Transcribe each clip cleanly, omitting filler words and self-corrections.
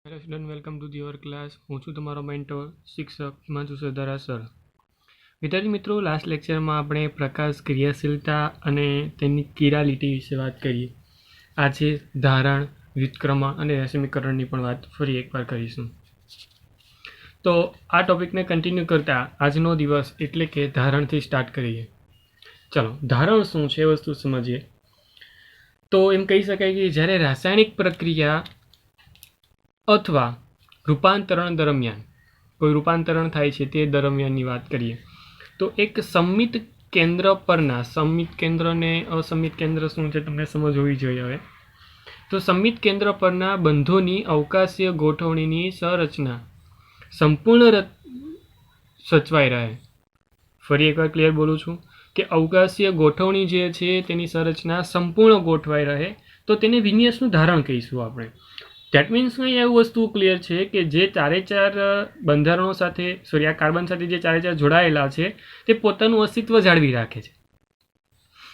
Hello student, welcome to the our class. હું છું તમારો મેન્ટોર શિક્ષક હિમાંશુ સરદારા સર. વિદ્યાર્થી મિત્રો, લાસ્ટ લેક્ચરમાં આપણે પ્રકાશ ક્રિયાશીલતા અને તેની કિરાલિટી વિશે વાત કરીએ. આજે ધારણ, વ્યુત્ક્રમણ અને સમીકરણની પણ વાત ફરી એકવાર કરીશું. તો આ ટોપિકને કન્ટિન્યુ કરતા આજનો દિવસ એટલે કે ધારણથી સ્ટાર્ટ કરીએ. ચલો, ધારણ શું છે એ વસ્તુ સમજીએ. તો એમ કહી શકાય કે જ્યારે રાસાયણિક પ્રક્રિયા અથવા રૂપાંતરણ દરમિયાન કોઈ રૂપાંતરણ થાય છે તે દરમિયાનની વાત કરીએ તો એક સંમિત કેન્દ્ર પરના સંમિત કેન્દ્ર ને અસંમિત કેન્દ્ર શું છે તમને સમજ હોવી જોઈએ. હવે તો સંમિત કેન્દ્ર પરના બંધોની અવકાશીય ગોઠવણીની સંરચના સંપૂર્ણ સચવાઈ રહે. ફરી એકવાર ક્લિયર બોલું છું કે અવકાશીય ગોઠવણી જે છે તેની સંરચના સંપૂર્ણ ગોઠવાઈ રહે તો તેને વિન્યાસનું ધારણ કહીશું આપણે. ધેટ મીન્સ અહીં એવું વસ્તુ ક્લિયર છે કે જે ચારે ચાર બંધારણો સાથે આ કાર્બન સાથે જે ચારે ચાર જોડાયેલા છે તે પોતાનું અસ્તિત્વ જાળવી રાખે છે.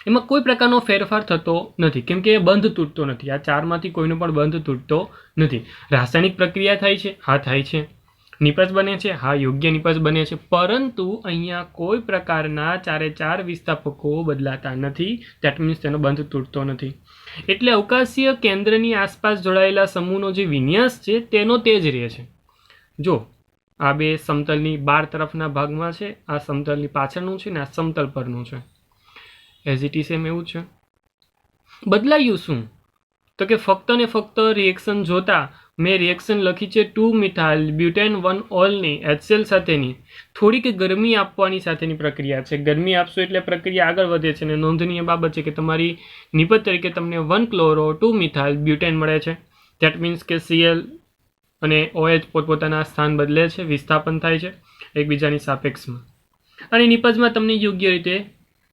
એમાં કોઈ પ્રકારનો ફેરફાર થતો નથી કેમ કે બંધ તૂટતો નથી. આ ચારમાંથી કોઈનો પણ બંધ તૂટતો નથી. રાસાયણિક પ્રક્રિયા થાય છે, હા થાય છે. નિપજ બને છે, હા યોગ્ય નિપજ બને છે. પરંતુ અહીંયા કોઈ પ્રકારના ચારે ચાર વિસ્થાપકો બદલાતા નથી. ધેટ મીન્સ તેનો બંધ તૂટતો નથી. એટલે અવકાશીય કેન્દ્રની આસપાસ જોડાયેલા સમૂહનો જે વિન્યાસ છે તેનો તે જ રહે છે. જો આ બે સમતલની 12 તરફના ભાગમાં છે, આ સમતલની પાછળનું છે ને આ સમતલ પરનું છે. એઝ ઇટ ઇઝ એમ એવું છે. બદલાયું શું તો કે ફક્ત ને ફક્ત રિએક્શન જોતા મેં રિએક્શન લખી છે 2 મિથાઇલ બ્યુટેન 1 ઓલની HCl સાથેની થોડીક ગરમી આપવાની સાથેની પ્રક્રિયા છે. ગરમી આપશો એટલે પ્રક્રિયા આગળ વધે છે અને નોંધનીય બાબત છે કે તમારી નિપજ તરીકે તમને 1 ક્લોરો 2 મિથાઇલ બ્યુટેન મળે છે. ધેટ મીન્સ કે Cl અને OH પોતપોતાના સ્થાન બદલે છે, વિસ્થાપન થાય છે એકબીજાની સાપેક્ષમાં અને નિપજમાં તમને યોગ્ય રીતે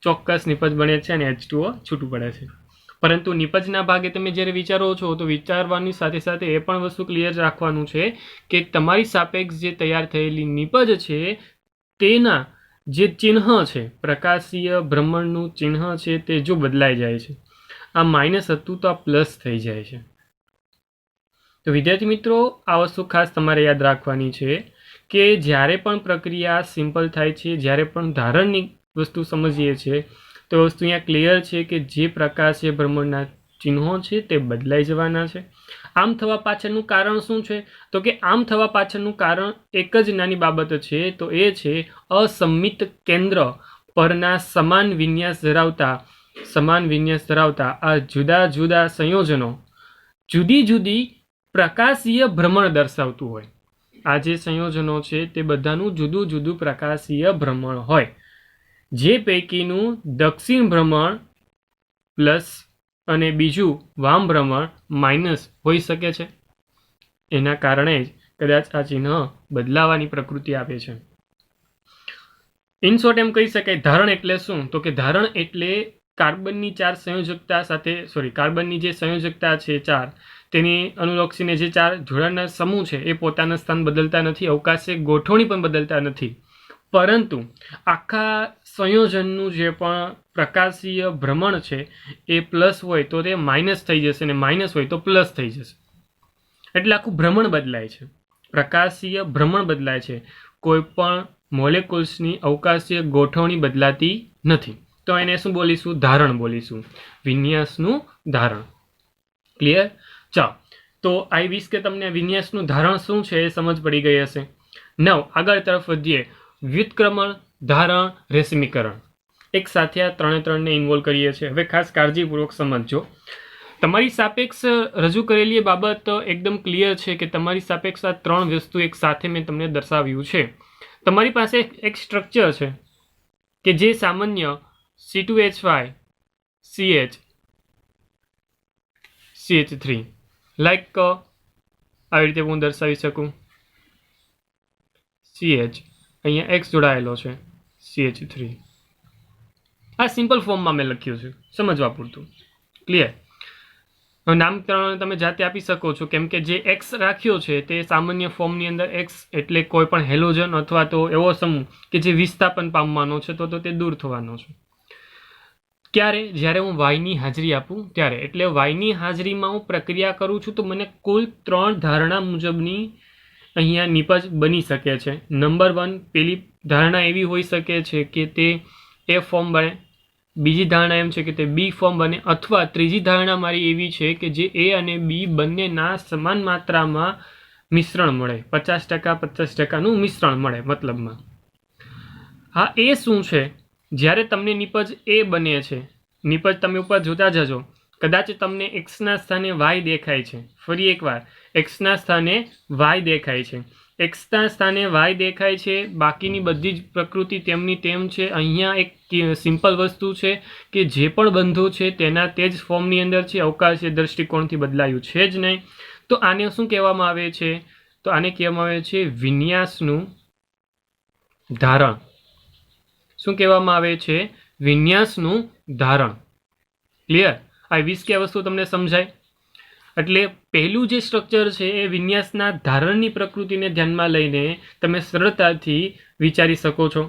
ચોક્કસ નિપજ બને છે અને H2O છૂટું પડે છે. પરંતુ નિપજના ભાગે તમે જ્યારે વિચારો છો તો વિચારવાની સાથે સાથે એ પણ વસ્તુ ક્લિયર રાખવાનું છે કે તમારી સાપેક્ષ જે તૈયાર થયેલી નિપજ છે તેના જે ચિહ્ન છે, પ્રકાશીય ભ્રમણનું ચિહ્ન છે તે જો બદલાઈ જાય છે, આ માઇનસ હતું તો આ પ્લસ થઈ જાય છે. તો વિદ્યાર્થી મિત્રો, આ વસ્તુ ખાસ તમારે યાદ રાખવાની છે કે જ્યારે પણ પ્રક્રિયા સિમ્પલ થાય છે, જ્યારે પણ ધારણની વસ્તુ સમજીએ છીએ તો વસ્તુ અહીંયા ક્લિયર છે કે જે પ્રકાશીય ભ્રમણના ચિહ્નો છે તે બદલાઈ જવાના છે. આમ થવા પાછળનું કારણ શું છે તો કે આમ થવા પાછળનું કારણ એક જ નાની બાબત છે, તો એ છે અસંમિત કેન્દ્ર પરના સમાન વિન્યાસ ધરાવતા આ જુદા જુદા સંયોજનો જુદી જુદી પ્રકાશીય ભ્રમણ દર્શાવતું હોય. આ જે સંયોજનો છે તે બધાનું જુદું જુદું પ્રકાશીય ભ્રમણ હોય, જે પૈકીનું દક્ષિણ ભ્રમણ પ્લસ અને બીજું વામ ભ્રમણ માઇનસ હોઈ શકે છે. એના કારણે જ કદાચ આ ચિહ્ન બદલાવાની પ્રકૃતિ આપે છે. ઇન શોર્ટ એમ કહી શકાય ધારણ એટલે શું તો કે ધારણ એટલે કાર્બનની કાર્બનની જે સંયોજકતા છે 4 તેની અનુલક્ષીને જે 4 જોડાણના સમૂહ છે એ પોતાના સ્થાન બદલતા નથી, અવકાશીય ગોઠવણી પણ બદલતા નથી, પરંતુ આખા સંયોજનનું જે પણ પ્રકાશીય ભ્રમણ છે એ પ્લસ હોય તો તે માઇનસ થઈ જશે અને માઇનસ હોય તો પ્લસ થઈ જશે. એટલે આખું ભ્રમણ બદલાય છે, પ્રકાશીય ભ્રમણ બદલાય છે. કોઈ પણ મોલેક્યુલ્સની અવકાશીય ગોઠવણી બદલાતી નથી. તો એને શું બોલીશું? ધારણ બોલીશું, વિન્યાસનું ધારણ. ક્લિયર? ચાલો, તો આઈ વિશ કે તમને વિન્યાસનું ધારણ શું છે એ સમજ પડી ગઈ હશે. નવ આગળ તરફ વધીએ. વ્યુત્ક્રમણ, ધારણ, રેશમીકરણ એક સાથે આ ત્રણને ઇન્વોલ્વ કરીએ છીએ. હવે ખાસ કાળજીપૂર્વક સમજજો. તમારી સાપેક્ષ રજૂ કરેલી બાબત એકદમ ક્લિયર છે કે તમારી સાપેક્ષ આ 3 વસ્તુ એક સાથે મેં તમને દર્શાવ્યું છે. તમારી પાસે એક સ્ટ્રક્ચર છે કે જે સામાન્ય C2H5 CH3 લાઈક આવી રીતે હું દર્શાવી શકું. CH અહીંયા X જોડાયેલો છે, CH3. આ સિમ્પલ ફોર્મમાં મેં લખ્યું છે, સમજવા પૂરતું. ક્લિયર? નામકરણ તમે જાતે આપી શકો છો કેમ કે જે X રાખ્યો છે તે સામાન્ય ફોર્મની અંદર X એટલે કોઈ પણ હેલોજન અથવા તો એવો સમૂહ કે જે વિસ્થાપન પામવાનો છે તો તે દૂર થવાનો છે. ક્યારે? જ્યારે હું વાયની હાજરી આપું ત્યારે. એટલે વાયની હાજરીમાં હું પ્રક્રિયા કરું છું તો મને કુલ 3 ધારણા મુજબની અહીંયા નિપજ બની શકે છે. નંબર 1, પેલી ધારણા એવી હોઈ શકે છે કે તે એ ફોર્મ બને, બીજી ધારણા એમ છે કે તે બી ફોર્મ બને, અથવા ત્રીજી ધારણા મારી એવી છે કે જે એ અને બી બંનેના સમાન માત્રામાં મિશ્રણ મળે, 50% 50%નું મિશ્રણ મળે મતલબમાં. હા, એ શું છે? જ્યારે તમને નિપજ એ બને છે, નિપજ તમે ઉપર જોતા જજો, કદાચ તમને એક્સના સ્થાને વાય દેખાય છે. ફરી એકવાર એક્સના સ્થાને વાય દેખાય છે, એક્સના સ્થાને વાય દેખાય છે, બાકીની બધી જ પ્રકૃતિ તેમની તેમ છે. અહીંયા એક સિમ્પલ વસ્તુ છે કે જે પણ બંધો છે તેના તે જ ફોર્મની અંદર છે, અવકાશીય દ્રષ્ટિકોણથી બદલાયું છે જ નહીં. તો આને શું કહેવામાં આવે છે? તો આને કહેવામાં આવે છે વિન્યાસનું ધારણ. શું કહેવામાં આવે છે? વિન્યાસનું ધારણ. ક્લિયર? આ 20 કે વસ્તુ તમને સમજાય? એટલે પહેલું જે સ્ટ્રક્ચર છે એ વિન્યાસના ધારણની પ્રકૃતિને ધ્યાનમાં લઈને તમે સરળતાથી વિચારી શકો છો.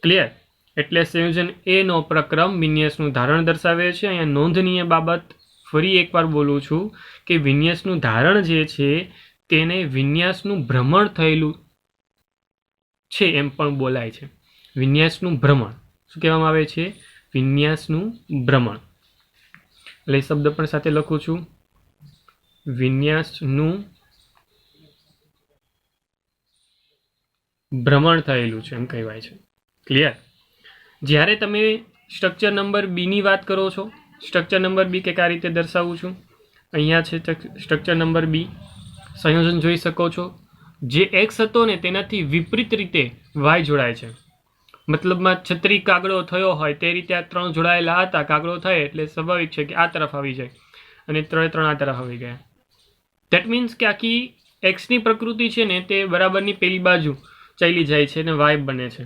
ક્લિયર? એટલે સંયોજન એ નો પ્રક્રમ વિન્યાસનું ધારણ દર્શાવે છે. અહીંયા નોંધનીય બાબત ફરી એકવાર બોલું છું કે વિન્યાસનું ધારણ જે છે તેને વિન્યાસનું ભ્રમણ થયેલું છે એમ પણ બોલાય છે. વિન્યાસનું ભ્રમણ શું કહેવામાં આવે છે? વિન્યાસનું ભ્રમણ. એટલે એ શબ્દ પણ સાથે લખું છું, વિન્યાસનું ભ્રમણ થયેલું છે એમ કહેવાય છે. ક્લિયર? જ્યારે તમે સ્ટ્રક્ચર નંબર બી ની વાત કરો છો, સ્ટ્રક્ચર નંબર બી કે આ રીતે દર્શાવું છું, અહીંયા છે સ્ટ્રક્ચર નંબર બી, સંયોજન જોઈ શકો છો. જે એક્સ હતો ને તેનાથી વિપરીત રીતે વાય જોડાય છે. મતલબમાં છત્રી કાગડો થયો હોય તે રીતે આ 3 જોડાયેલા હતા. કાગડો થાય એટલે સ્વાભાવિક છે કે આ તરફ આવી જાય અને 3 આ તરફ આવી ગયા. દેટ મીન્સ કે આખી એક્સની પ્રકૃતિ છે ને તે બરાબરની પેલી બાજુ ચાલી જાય છે અને વાય બને છે.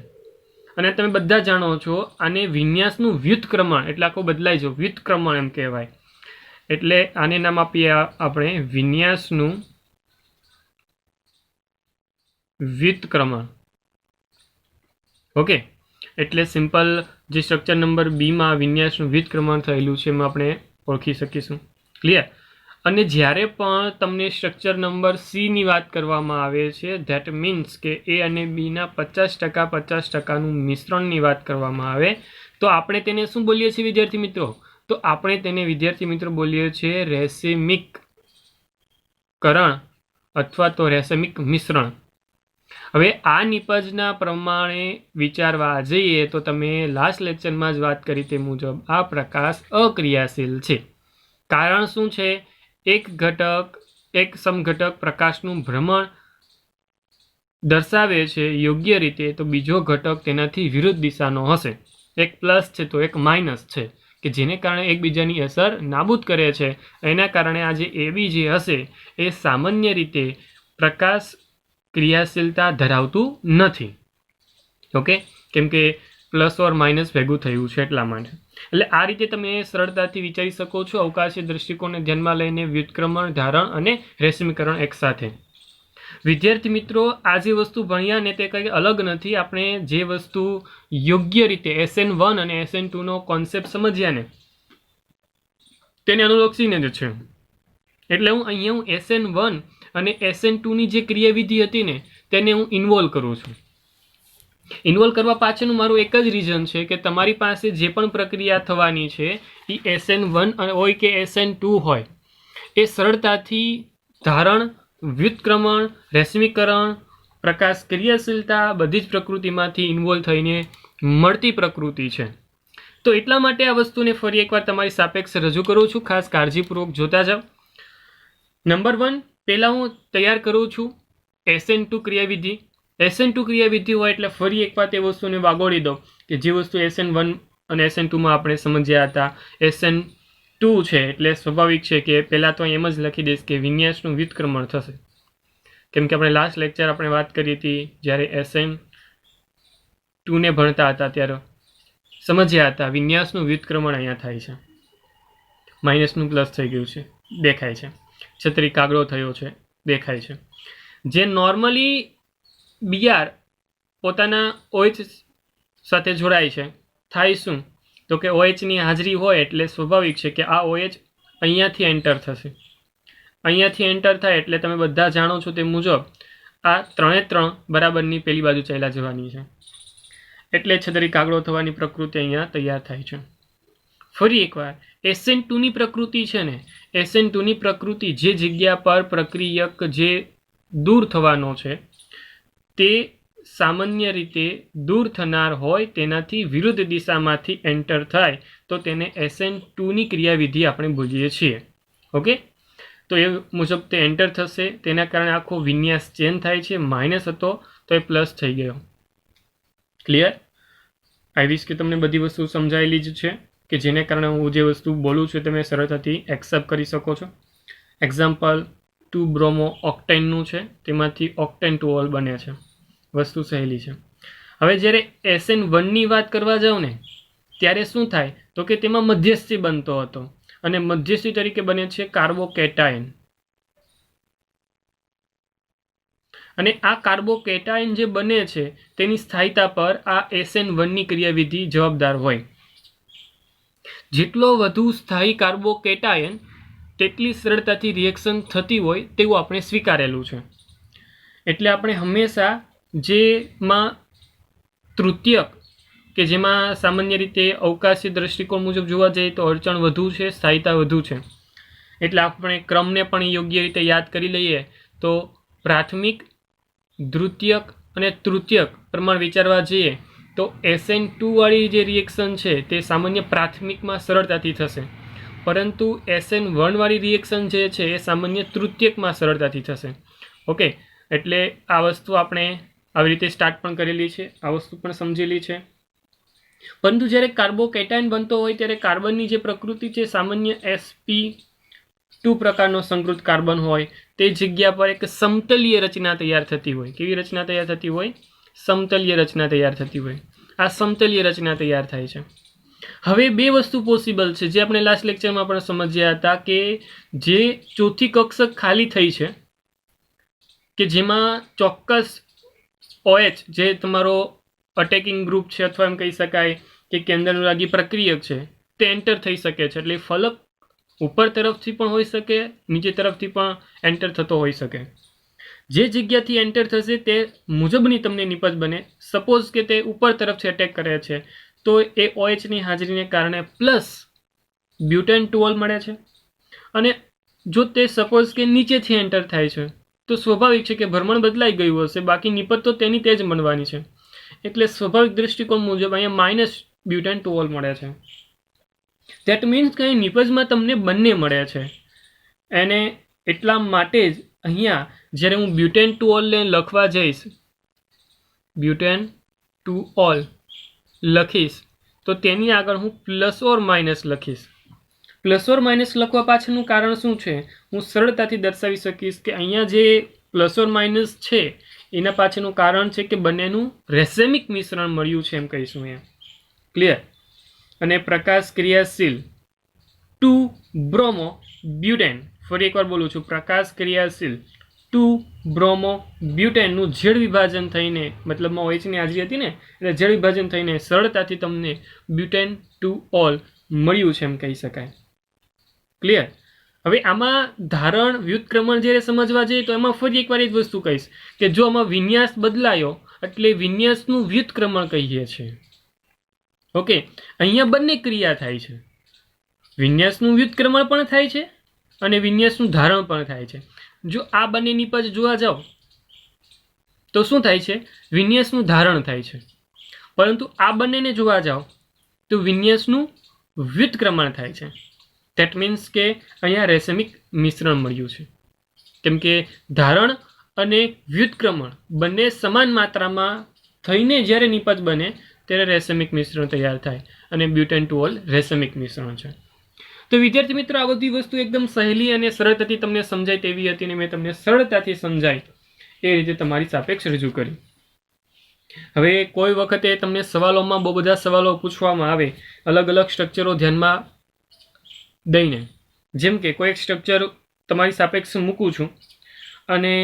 અને તમે બધા જાણો છો આને વિન્યાસનું વ્યુત્ક્રમણ, એટલે આખું બદલાય છે, વ્યુત્ક્રમણ એમ કહેવાય. એટલે આને નામ આપીએ આપણે વિન્યાસનું વ્યુત્ક્રમણ. ઓકે, એટલે સિમ્પલ જે સ્ટ્રક્ચર નંબર બીમાં વિન્યાસનું વ્યુત્ક્રમણ થયેલું છે એમાં આપણે ઓળખી શકીશું. ક્લિયર? અને જ્યારે પણ તમને સ્ટ્રક્ચર નંબર સીની વાત કરવામાં આવે છે, ધેટ મીન્સ કે એ અને બીના 50% 50%નું મિશ્રણની વાત કરવામાં આવે તો આપણે તેને શું બોલીએ છીએ વિદ્યાર્થી મિત્રો? તો આપણે તેને વિદ્યાર્થી મિત્રો બોલીએ છીએ રેસિમિક કરણ અથવા તો રેસિમિક મિશ્રણ. હવે આ નિપજના પ્રમાણે વિચારવા જઈએ તો તમે લાસ્ટ લેક્ચરમાં જ વાત કરી તે મુજબ આ પ્રકાશ અક્રિયાશીલ છે. કારણ શું છે? એક સમઘટક પ્રકાશનું ભ્રમણ દર્શાવે છે યોગ્ય રીતે, તો બીજો ઘટક તેનાથી વિરુદ્ધ દિશાનો હશે. એક પ્લસ છે તો એક માઇનસ છે કે જેને કારણે એકબીજાની અસર નાબૂદ કરે છે. એના કારણે આ જે એબી જે હશે એ સામાન્ય રીતે પ્રકાશ ક્રિયાશીલતા ધરાવતું નથી. ઓકે, કેમ કે પ્લસ ઓર માઇનસ ભેગું થયું છે એટલા માટે. એટલે આ રીતે તમે સરળતાથી વિચારી શકો છો અવકાશીય દ્રષ્ટિકોણને ધ્યાનમાં લઈને વ્યુત્ક્રમણ, ધારણ અને રેશમીકરણ એક સાથે. વિદ્યાર્થી મિત્રો, આ જે વસ્તુ ભણ્યા ને તે કંઈ અલગ નથી. આપણે જે વસ્તુ યોગ્ય રીતે SN1 અને SN2 નો કોન્સેપ્ટ સમજ્યા ને તેને અનુલક્ષીને જ છે. એટલે હું SN1 અને SN2 ની જે ક્રિયાવિધિ હતી ને તેને હું ઇન્વોલ્વ કરું છું. ઇન્વોલ્વ કરવા પાછળનું મારું એક જ રીઝન છે કે તમારી પાસે જે પણ પ્રક્રિયા થવાની છે એ SN1 હોય કે SN2 હોય એ સરળતાથી ધારણ, વ્યુત્ક્રમણ, રેશમીકરણ, પ્રકાશ ક્રિયાશીલતા બધી જ પ્રકૃતિમાંથી ઇન્વોલ્વ થઈને મળતી પ્રકૃતિ છે. તો એટલા માટે આ વસ્તુને ફરી એકવાર તમારી સાપેક્ષ રજૂ કરું છું. ખાસ કાળજીપૂર્વક જોતા જાઓ. નંબર 1 પહેલાં હું તૈયાર કરું છું SN2 ક્રિયાવિધિ. SN2 ક્રિયાવિધિ હોય એટલે ફરી એકવાર તે વસ્તુને વાગોળી દો કે જે વસ્તુ SN1 અને SN2માં આપણે સમજ્યા હતા. SN2 છે એટલે સ્વાભાવિક છે કે પહેલાં તો એમ જ લખી દઈશ કે વિન્યાસનું વ્યુત્ક્રમણ થશે. કેમ કે આપણે લાસ્ટ લેક્ચર આપણે વાત કરી હતી જ્યારે SN2 ને ભણતા હતા ત્યારે સમજ્યા હતા વિન્યાસનું વ્યુત્ક્રમણ અહીંયા થાય છે. માઇનસનું પ્લસ થઈ ગયું છે, દેખાય છે. છત્રી કાગડો થયો છે, દેખાય છે. જે નોર્મલી બીઆર પોતાના OH સાથે જોડાય છે, થાય શું તો કે OHની હાજરી હોય એટલે સ્વાભાવિક છે કે આ OH અહીંયાથી એન્ટર થશે. અહીંયાથી એન્ટર થાય એટલે તમે બધા જાણો છો તે મુજબ આ 3 બરાબરની પેલી બાજુ ચાલ્યા જવાની છે, એટલે છેદરી કાગડો થવાની પ્રકૃતિ અહીંયા તૈયાર થાય છે. ફરી એકવાર SN2ની પ્રકૃતિ છે ને, SN2ની પ્રકૃતિ જે જગ્યા પર પ્રક્રિયક જે દૂર થવાનો છે તે સામાન્ય રીતે દૂર થનાર હોય તેનાથી વિરુદ્ધ દિશામાંથી એન્ટર થાય તો તેને SN2ની ક્રિયાવિધિ આપણે બોલીએ છીએ. ઓકે, તો એ મુજબ તે એન્ટર થશે, તેના કારણે આખો વિન્યાસ ચેન્જ થાય છે. માઇનસ હતો તો એ પ્લસ થઈ ગયો. ક્લિયર? આઈ વિશ કે તમને બધી વસ્તુ સમજાયેલી જ છે કે જેને કારણે હું જે વસ્તુ બોલું છું તમે સરળતાથી એક્સેપ્ટ કરી શકો છો. એક્ઝામ્પલ 2 બ્રોમો ઓક્ટેનનું છે, તેમાંથી ઓક્ટેન 2 ઓલ બને છે. વસ્તુ સહેલી છે. હવે જ્યારે SN1ની વાત કરવા જાઉં ને ત્યારે શું થાય તો કે તેમાં મધ્યસ્થી બનતો હતો અને મધ્યસ્થી તરીકે બને છે કાર્બોકેટાયન. અને આ કાર્બોકેટાયન જે બને છે તેની સ્થાયીતા પર આ SN1ની ક્રિયાવિધિ જવાબદાર હોય. જેટલો વધુ સ્થાયી કાર્બોકેટાયન તેટલી સરળતાથી રિએક્શન થતી હોય તેવું આપણે સ્વીકારેલું છે. એટલે આપણે હંમેશા જેમાં તૃતીયક કે જેમાં સામાન્ય રીતે અવકાશી દ્રષ્ટિકોણ મુજબ જોવા જઈએ તો અડચણ વધુ છે, સ્થાયીતા વધુ છે. એટલે આપણે ક્રમને પણ યોગ્ય રીતે યાદ કરી લઈએ તો પ્રાથમિક, દ્વિતીયક અને તૃતીયક પ્રમાણ વિચારવા જઈએ તો SN2 વાળી જે રિએક્શન છે તે સામાન્ય પ્રાથમિકમાં સરળતાથી થશે, પરંતુ SN1 વાળી રિએક્શન જે છે એ સામાન્ય તૃતીયકમાં સરળતાથી થશે. ઓકે, એટલે આ વસ્તુ આપણે આવી રીતે સ્ટાર્ટ પણ કરેલી છે, આ વસ્તુ પણ સમજેલી છે. પરંતુ જ્યારે કાર્બોકેટાયન બનતો હોય ત્યારે કાર્બનની જે પ્રકૃતિ છે સામાન્ય sp2 પ્રકારનો સંકૃત કાર્બન હોય તે જગ્યા પર એક સમતલીય રચના તૈયાર થતી હોય. કેવી રચના તૈયાર થતી હોય? સમતલીય રચના તૈયાર થતી હોય. આ સમતલીય રચના તૈયાર થાય છે. હવે બે વસ્તુ પોસિબલ છે જે આપણે લાસ્ટ લેક્ચરમાં પણ સમજ્યા હતા કે જે ચોથી કક્ષક ખાલી થઈ છે કે જેમાં ચોક્કસ OH જે તમારો અટેકિંગ ગ્રુપ છે અથવા એમ કહી શકાય કે કેન્દ્રાનુરાગી પ્રક્રિયક છે તે એન્ટર થઈ શકે છે. એટલે ફલક ઉપર તરફથી પણ હોઈ શકે, નીચે તરફથી પણ એન્ટર થતો હોઈ શકે. જે જગ્યાથી એન્ટર થશે તે મુજબની તમને નિપજ બને. સપોઝ કે તે ઉપર તરફથી અટેક કરે છે તો એ OHની હાજરીને કારણે પ્લસ બ્યુટેન 2 ઓલ મળે છે. અને જો તે સપોઝ કે નીચેથી એન્ટર થાય છે તો સ્વાભાવિક છે કે ભ્રમણ બદલાઈ ગયું હશે, બાકી નિપજ તો તેની તે જ મળવાની છે. એટલે સ્વાભાવિક દૃષ્ટિકોણ મુજબ અહીંયા માઇનસ બ્યુટેન 2 ઓલ મળે છે. ધેટ મીન્સ કે અહીં નિપજમાં તમને બંને મળે છે. અને એટલા માટે જ અહીંયા જ્યારે હું બ્યુટેન 2 ઓલને લખવા જઈશ, બ્યુટેન 2 ઓલ લખીશ તો તેની આગળ હું પ્લસ ઓર માઇનસ લખીશ. પ્લસ ઓર માઇનસ લખવા પાછળનું કારણ શું છે? હું સરળતાથી દર્શાવી શકીશ કે અહીંયા જે પ્લસ ઓર માઇનસ છે એના પાછળનું કારણ છે કે બંનેનું રેસેમિક મિશ્રણ મળ્યું છે એમ કહીશું અહીંયા. ક્લિયર? અને પ્રકાશ ક્રિયાશીલ 2 બ્રોમો બ્યુટેન, ફરી એકવાર બોલું છું, પ્રકાશ ક્રિયાશીલ 2 બ્રોમો બ્યુટેનનું ઝેડ વિભાજન થઈને, મતલબમાં OHની હાજરી હતી ને એટલે ઝેડ વિભાજન થઈને સરળતાથી તમને બ્યુટેન 2 ઓલ મળ્યું છે એમ કહી શકાય. ક્લિયર? હવે આમાં ધારણ વ્યુત્ક્રમણ જ્યારે સમજવા જઈએ તો એમાં ફરી એકવાર એ જ વસ્તુ કહીશ કે જો આમાં વિન્યાસ બદલાયો એટલે વિન્યાસનું વ્યુત્ક્રમણ કહીએ છીએ. ઓકે, અહીંયા બંને ક્રિયા થાય છે. વિન્યાસનું વ્યુત્ક્રમણ પણ થાય છે અને વિન્યાસનું ધારણ પણ થાય છે. જો આ બંને નિપજ જોવા જાઓ તો શું થાય છે? વિન્યાસનું ધારણ થાય છે. પરંતુ આ બંનેને જોવા જાઓ તો વિન્યાસનું વ્યુત્ક્રમણ થાય છે. ધેટ મીન્સ કે અહીંયા રેસેમિક મિશ્રણ મળ્યું છે. કેમ કે ધારણ અને વ્યુત્ક્રમણ બંને સમાન માત્રામાં થઈને જ્યારે નિપજ બને ત્યારે રેસેમિક મિશ્રણ તૈયાર થાય અને બ્યુટેન 2 ઓલ રેસેમિક મિશ્રણ છે. તો વિદ્યાર્થી મિત્રો, આ બધી વસ્તુ એકદમ સહેલી અને સરળતાથી તમને સમજાય તેવી હતી અને મેં તમને સરળતાથી સમજાય એ રીતે તમારી સાપેક્ષ રજૂ કરી. હવે કોઈ વખતે તમને સવાલોમાં બહુ બધા સવાલો પૂછવામાં આવે અલગ અલગ સ્ટ્રક્ચરો ધ્યાનમાં દઈને, જેમ કે કોઈ એક સ્ટ્રક્ચર તમારી સાપેક્ષ મૂકું છું અને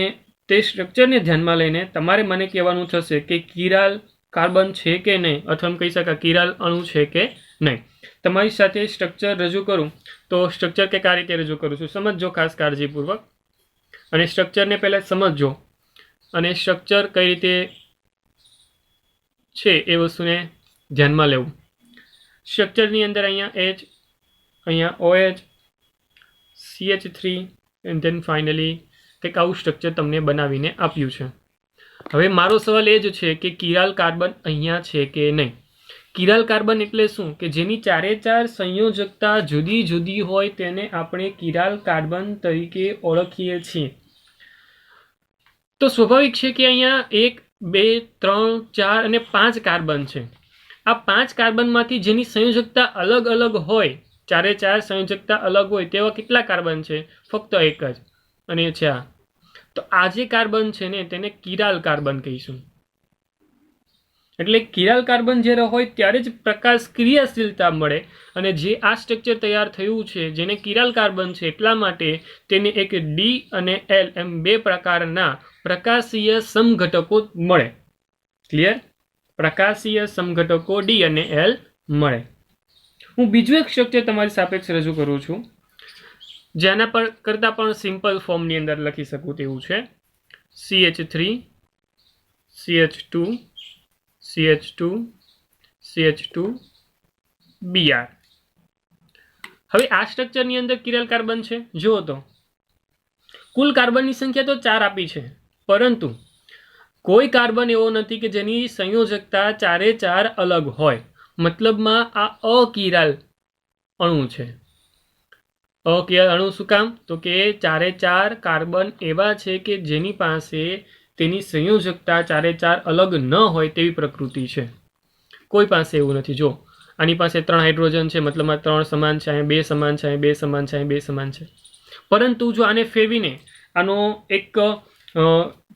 તે સ્ટ્રક્ચરને ધ્યાનમાં લઈને તમારે મને કહેવાનું થશે કે કિરાલ કાર્બન છે કે નહીં, અથવા કહી શકાય કિરાલ અણુ છે કે નહીં. તમારી સાથે સ્ટ્રક્ચર રજૂ કરું તો સ્ટ્રક્ચર કંઈક આ રીતે રજૂ કરું છું. સમજજો ખાસ કાળજીપૂર્વક, અને સ્ટ્રક્ચરને પહેલાં સમજજો અને સ્ટ્રક્ચર કઈ રીતે છે એ વસ્તુને ધ્યાનમાં લેવું. સ્ટ્રક્ચરની અંદર અહીંયા H, અહીંયા OH, CH3 and then finally કંઈક આવું સ્ટ્રક્ચર તમને બનાવીને આપ્યું છે. હવે મારો સવાલ એ જ છે કે કિરાલ કાર્બન અહીંયા છે કે નહીં. કિરાલ કાર્બન એટલે શું? કે જેની ચારે ચાર સંયોજકતા જુદી જુદી હોય તેને આપણે કિરાલ કાર્બન તરીકે ઓળખીએ છીએ. તો સ્વાભાવિક છે કે અહીંયા 1, 2, 3, 4 અને 5 કાર્બન છે. આ 5 કાર્બનમાંથી જેની સંયોજકતા અલગ અલગ હોય, ચારે ચાર સંયોજકતા અલગ હોય તેવા કેટલા કાર્બન છે? ફક્ત એક જ, અને છે આ. તો આ જે કાર્બન છે ને તેને કિરાલ કાર્બન કહીશું. એટલે કિરાલ કાર્બન જ્યારે હોય ત્યારે જ પ્રકાશ ક્રિયાશીલતા મળે, અને જે આ સ્ટ્રક્ચર તૈયાર થયું છે જેને કિરાલ કાર્બન છે એટલા માટે તેને એક ડી અને એલ એમ બે પ્રકારના પ્રકાશીય સમઘટકો મળે. ક્લિયર? પ્રકાશીય સમઘટકો ડી અને એલ મળે. હું બીજું એક સ્ટ્રક્ચર તમારી સાપેક્ષ રજૂ કરું છું, જેના પર કરતાં પણ સિમ્પલ ફોર્મની અંદર લખી શકું તેવું છે. CH3, CH2, CH2, CH2, Br. હવે આ સ્ટ્રક્ચરની અંદર કિરાલ કાર્બન છે. જુઓ તો કુલ કાર્બનની સંખ્યા તો 4 આપી છે, પરંતુ કોઈ કાર્બન એવો નથી કે જેની સંયોજકતા ચારે ચાર અલગ હોય. મતલબમાં આ અકિરાલ અણુ છે. અકિરાલ અણુ શું કામ? તો કે ચારે ચાર કાર્બન એવા છે કે જેની પાસે તેની સંયોજકતા ચારે ચાર અલગ ન હોય તેવી પ્રકૃતિ છે. કોઈ પાસે એવું નથી. જો આની પાસે 3 હાઇડ્રોજન છે, મતલબમાં 3 સમાન છે, અહીં 2 સમાન છે, અહીં 2 સમાન છે, અહીં 2 સમાન છે. પરંતુ જો આને ફેરવીને આનો એક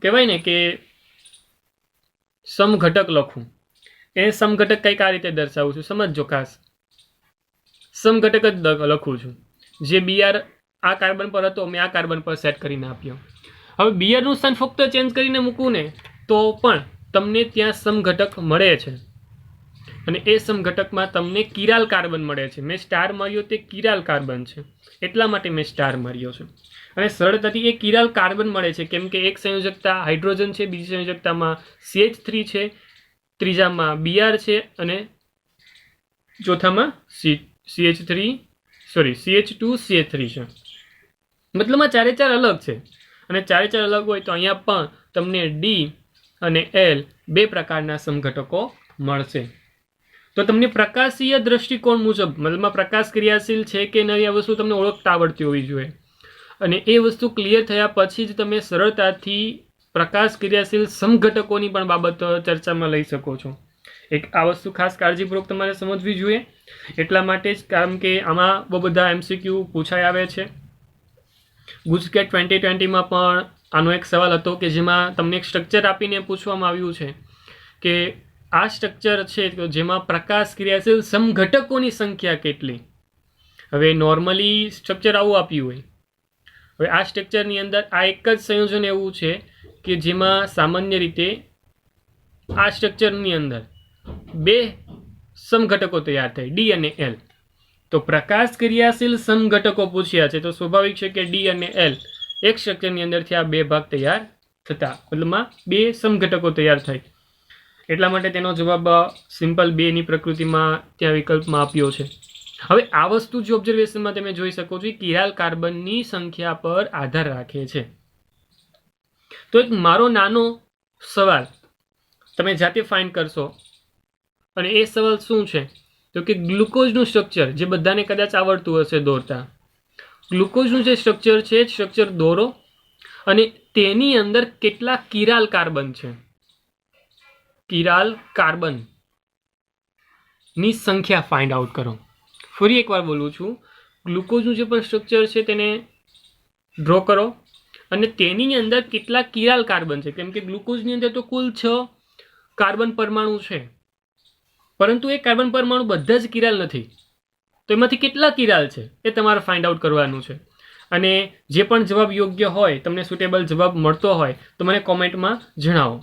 કહેવાય ને કે સમઘટક લખું, એ સમઘટક કંઈક આ રીતે દર્શાવું છું. સમજજો ખાસ, સમઘટક જ લખું છું. જે Br આ કાર્બન પર હતો મેં આ કાર્બન પર સેટ કરીને આપ્યો. હવે Br નું સ્થાન ફક્ત ચેન્જ કરીને મૂકવું ને તો પણ તમને ત્યાં સમઘટક મળે છે, અને એ સમઘટકમાં તમને કિરાલ કાર્બન મળે છે. મેં સ્ટાર માર્યો તે કિરાલ કાર્બન છે, એટલા માટે મેં સ્ટાર માર્યો છે. અને સરળતાથી એ કિરાલ કાર્બન મળે છે કેમ કે એક સંયોજકતા હાઇડ્રોજન છે, બીજી સંયોજકતામાં CH3 છે, ત્રીજામાં Br છે, અને ચોથામાં CH2 CH3 છે. મતલબમાં ચારે ચાર અલગ છે, અને ચારે ચાર અલગ હોય તો અહીંયા પણ તમને ડી અને એલ બે પ્રકારના સમઘટકો મળશે. તો તમને પ્રકાશીય દ્રષ્ટિકોણ મુજબ, મતલબમાં પ્રકાશ ક્રિયાશીલ છે કે નહીં આ વસ્તુ તમને ઓળખતા આવડતી હોવી જોઈએ, અને એ વસ્તુ ક્લિયર થયા પછી જ તમે સરળતાથી પ્રકાશ ક્રિયાશીલ સમઘટકોની પણ બાબત ચર્ચામાં લઈ શકો છો. એક આ વસ્તુ ખાસ કાળજીપૂર્વક તમારે સમજવી જોઈએ. એટલા માટે જ, કારણ કે આમાં બહુ બધા MCQ પૂછાઈ આવે છે. ગુજકેટ 2020માં પણ આનો એક સવાલ હતો કે જેમાં તમને એક સ્ટ્રક્ચર આપીને પૂછવામાં આવ્યું છે કે આ સ્ટ્રક્ચર છે જેમાં પ્રકાશ ક્રિયાશીલ સમઘટકોની સંખ્યા કેટલી. હવે નોર્મલી સ્ટ્રક્ચર આવું આપ્યું હોય. હવે આ સ્ટ્રક્ચરની અંદર આ એક જ સંયોજન એવું છે કે જેમાં સામાન્ય રીતે આ સ્ટ્રક્ચરની અંદર 2 સમઘટકો તૈયાર થાય, ડી અને એલ. તો પ્રકાશ ક્રિયાશીલ સમઘટકો પૂછ્યા છે, તો સ્વાભાવિક છે કે ડી અને એલ એક સ્ટ્રક્ચરની અંદરથી આ 2 ભાગ તૈયાર થતા, મતલબમાં 2 સમઘટકો તૈયાર થાય. એટલા માટે તેનો જવાબ સિમ્પલ 2 ની પ્રકૃતિમાં ત્યાં વિકલ્પમાં આપ્યો છે. હવે આ વસ્તુ જે ઓબ્ઝર્વેશનમાં તમે જોઈ શકો છો કિરાલ કાર્બનની સંખ્યા પર આધાર રાખે છે. તો એક મારો નાનો સવાલ તમે જાતે ફાઇન્ડ કરશો, અને એ સવાલ શું છે તો કે ગ્લુકોઝનું સ્ટ્રક્ચર જે બધાને કદાચ આવડતું હશે દોરતા, ગ્લુકોઝનું જે સ્ટ્રક્ચર છે સ્ટ્રક્ચર દોરો, અને તેની અંદર કેટલા કિરાલ કાર્બન છે, કિરાલ કાર્બન ની સંખ્યા ફાઇન્ડ આઉટ કરો. ફરી એકવાર બોલું છું, ગ્લુકોઝનું જે પણ સ્ટ્રક્ચર છે તેને ડ્રો કરો, અને તેની અંદર કેટલા કિરાલ કાર્બન છે. કેમ કે ગ્લુકોઝની અંદર તો કુલ 6 કાર્બન પરમાણુ છે, પરંતુ એ કાર્બન પરમાણુ બધા જ કિરાલ નથી. તો એમાંથી કેટલા કિરાલ છે એ તમારે ફાઇન્ડ આઉટ કરવાનું છે. અને જે પણ જવાબ યોગ્ય હોય, તમને સુટેબલ જવાબ મળતો હોય તો મને કોમેન્ટમાં જણાવો.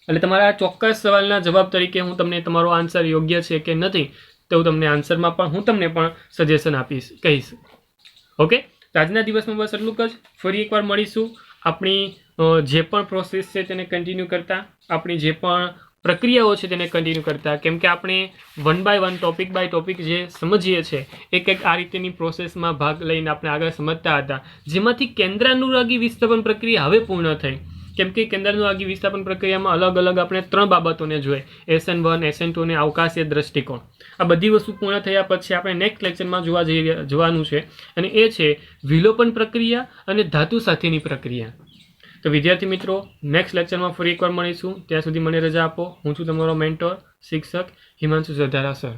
એટલે તમારા ચોક્કસ સવાલના જવાબ તરીકે હું તમને તમારો આન્સર યોગ્ય છે કે નથી તો તમને આન્સરમાં પણ હું તમને પણ સજેશન કહીશ. ઓકે, તો આજના દિવસમાં બસ એટલું જ. ફરી એકવાર મળીશું. આપણી જે પણ પ્રોસેસ છે તેને કન્ટિન્યુ કરતા, આપણી જે પણ પ્રક્રિયાઓ છે તેને કન્ટિન્યુ કરતા, કેમ કે આપણે 1 by 1 ટોપિક બાય ટોપિક જે સમજીએ છીએ એક આ રીતેની પ્રોસેસમાં ભાગ લઈને આપણે આગળ સમજતા હતા, જેમાંથી કેન્દ્રાનુરાગી વિસ્થાપન પ્રક્રિયા હવે પૂર્ણ થઈ. કેમ કે કેન્દ્રાનુરાગી વિસ્થાપન પ્રક્રિયામાં અલગ અલગ આપણે 3 બાબતોને જોઈએ, SN1, SN2 અને અવકાશીય દ્રષ્ટિકોણ. આ બધી વસ્તુ પૂર્ણ થયા પછી આપણે નેક્સ્ટ લેક્ચરમાં જોવાનું છે, અને એ છે વિલોપન પ્રક્રિયા અને ધાતુ સાથેની પ્રક્રિયા. તો વિદ્યાર્થી મિત્રો, નેક્સ્ટ લેક્ચરમાં ફરી એકવાર મળીશું. ત્યાં સુધી મને રજા આપો. હું છું તમારો મેન્ટોર, શિક્ષક હિમાંશુ સરદારા સર.